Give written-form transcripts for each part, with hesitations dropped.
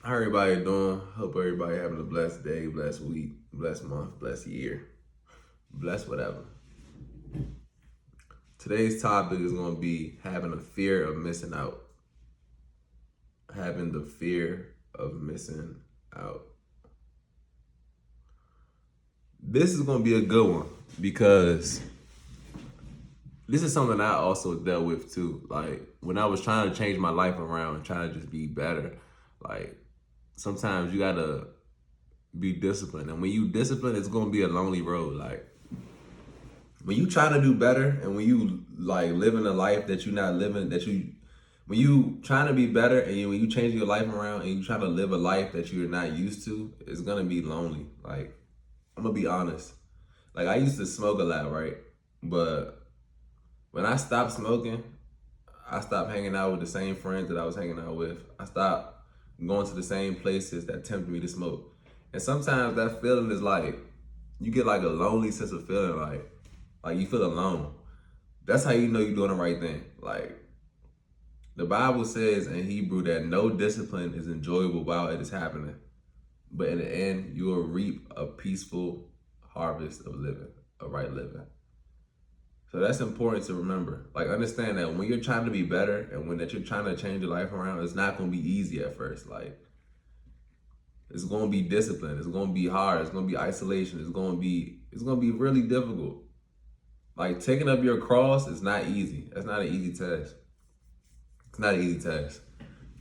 How everybody doing? Hope everybody having a blessed day, blessed week, blessed month, blessed year, blessed whatever. Today's topic is going to be having a fear of missing out. Having the fear of missing out. This is going to be a good one because this is something I also dealt with too. Like when I was trying to change my life around and trying to just be better, like sometimes you got to be disciplined. And when you discipline, it's going to be a lonely road. Like when you trying to do better and when you like living a life that you're not living, when you trying to be better and when you change your life around and you trying to live a life that you're not used to, it's gonna be lonely. Like I'm gonna be honest. Like I used to smoke a lot, right? But when I stopped smoking, I stopped hanging out with the same friends that I was hanging out with. I stopped going to the same places that tempted me to smoke. And sometimes that feeling is like you get like a lonely sense of feeling like you feel alone. That's how you know you're doing the right thing. Like the Bible says in Hebrew that no discipline is enjoyable while it is happening. But in the end, you will reap a peaceful harvest of living, of right living. So that's important to remember. Like understand that when you're trying to be better and when that you're trying to change your life around, it's not gonna be easy at first. Like it's gonna be discipline, it's gonna be hard, it's gonna be isolation, it's gonna be really difficult. Like taking up your cross is not easy. That's not an easy task. It's not an easy task.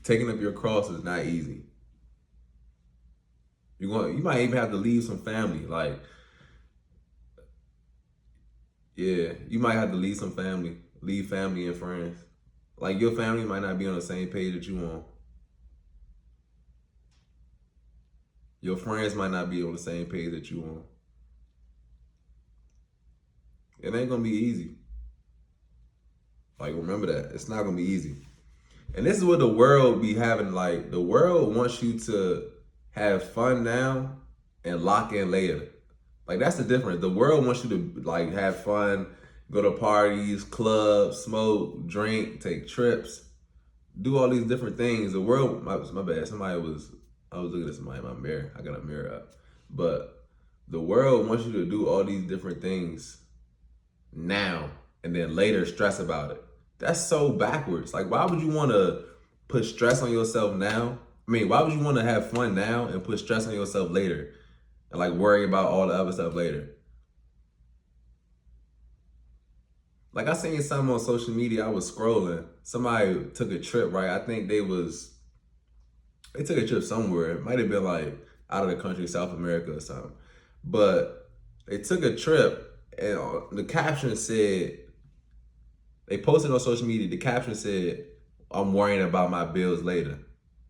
Taking up your cross is not easy. You might even have to leave some family. Like, yeah, you might have to leave some family, leave family and friends. Like your family might not be on the same page that you on. Your friends might not be on the same page that you on. It ain't gonna be easy. Like remember that. It's not gonna be easy. And this is what the world be having. Like the world wants you to have fun now and lock in later. Like that's the difference. The world wants you to like have fun, go to parties, clubs, smoke, drink, take trips, do all these different things. The world, my bad. I was looking at somebody in my mirror. I got a mirror up, but the world wants you to do all these different things now and then later stress about it. That's so backwards. Like, why would you want to put stress on yourself now? I mean, why would you want to have fun now and put stress on yourself later and like worry about all the other stuff later? Like I seen something on social media, I was scrolling. Somebody took a trip, right? I think they took a trip somewhere. It might have been like out of the country, South America or something. But they took a trip and the caption said, they posted on social media, the caption said, I'm worrying about my bills later.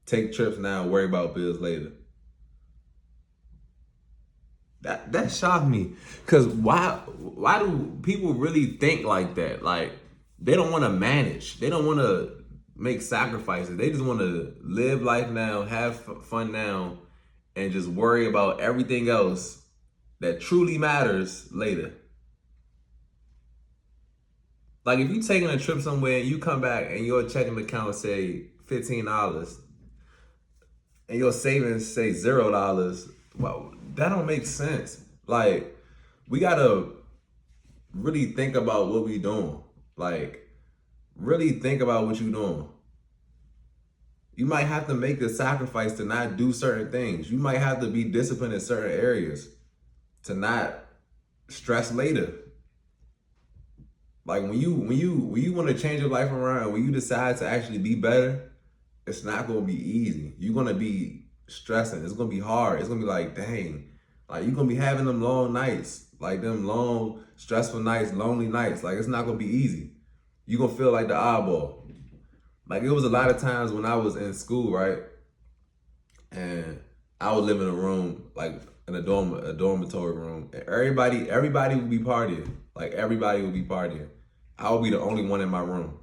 Take trips now, worry about bills later. That shocked me. Cause why do people really think like that? Like they don't want to manage. They don't want to make sacrifices. They just want to live life now, have fun now, and just worry about everything else that truly matters later. Like if you taking a trip somewhere and you come back and your checking account say $15 and your savings say $0, well, that don't make sense. Like we gotta really think about what we doing. Like really think about what you doing. You might have to make a sacrifice to not do certain things. You might have to be disciplined in certain areas to not stress later. Like when you want to change your life around, when you decide to actually be better, it's not gonna be easy. You're gonna be stressing. It's gonna be hard. It's gonna be like, dang, like you're gonna be having them long nights, like them long, stressful nights, lonely nights. Like it's not gonna be easy. You're gonna feel like the oddball. Like it was a lot of times when I was in school, right? And I would live in a room, like in a dormitory room. And everybody would be partying. Like everybody would be partying. I would be the only one in my room.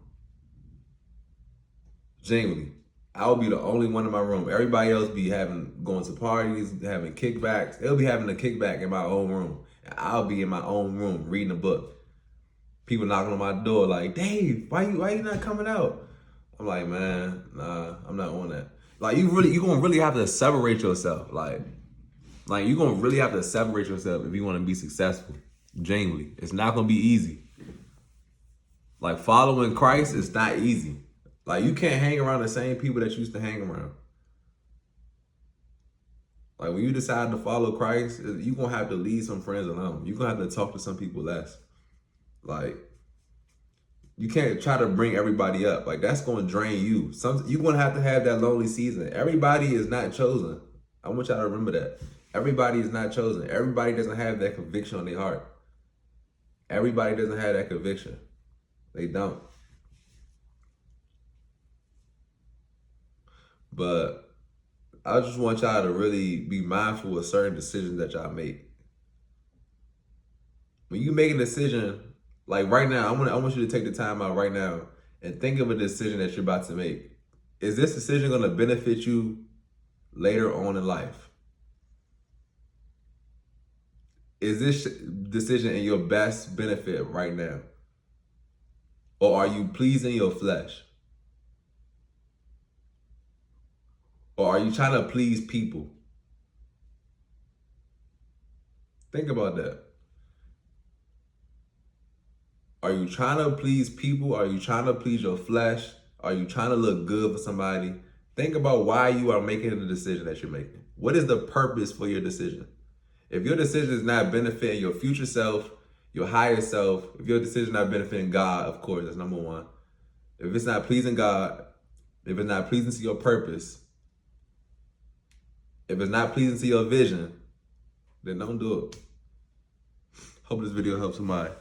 Genuinely. I would be the only one in my room. Everybody else be going to parties, having kickbacks. They'll be having a kickback in my own room. And I'll be in my own room reading a book. People knocking on my door like, Dave, why you not coming out? I'm like, man, nah, I'm not on that. Like you gonna really have to separate yourself. Like you gonna really have to separate yourself if you want to be successful. Genuinely, it's not gonna be easy. Like following Christ is not easy. Like you can't hang around the same people that you used to hang around. Like when you decide to follow Christ, you're gonna have to leave some friends alone. You're gonna have to talk to some people less. Like you can't try to bring everybody up. Like that's gonna drain you. You're gonna have to have that lonely season. Everybody is not chosen. I want y'all to remember that. Everybody is not chosen. Everybody doesn't have that conviction on their heart. Everybody doesn't have that conviction. They don't. But I just want y'all to really be mindful of certain decisions that y'all make. When you make a decision, like right now, I want you to take the time out right now and think of a decision that you're about to make. Is this decision going to benefit you later on in life? Is this decision in your best benefit right now? Or are you pleasing your flesh? Or are you trying to please people? Think about that. Are you trying to please people? Are you trying to please your flesh? Are you trying to look good for somebody? Think about why you are making the decision that you're making. What is the purpose for your decision? If your decision is not benefiting your future self, your higher self, if your decision is not benefiting God, of course, that's number one. If it's not pleasing God, if it's not pleasing to your purpose, if it's not pleasing to your vision, then don't do it. Hope this video helps somebody.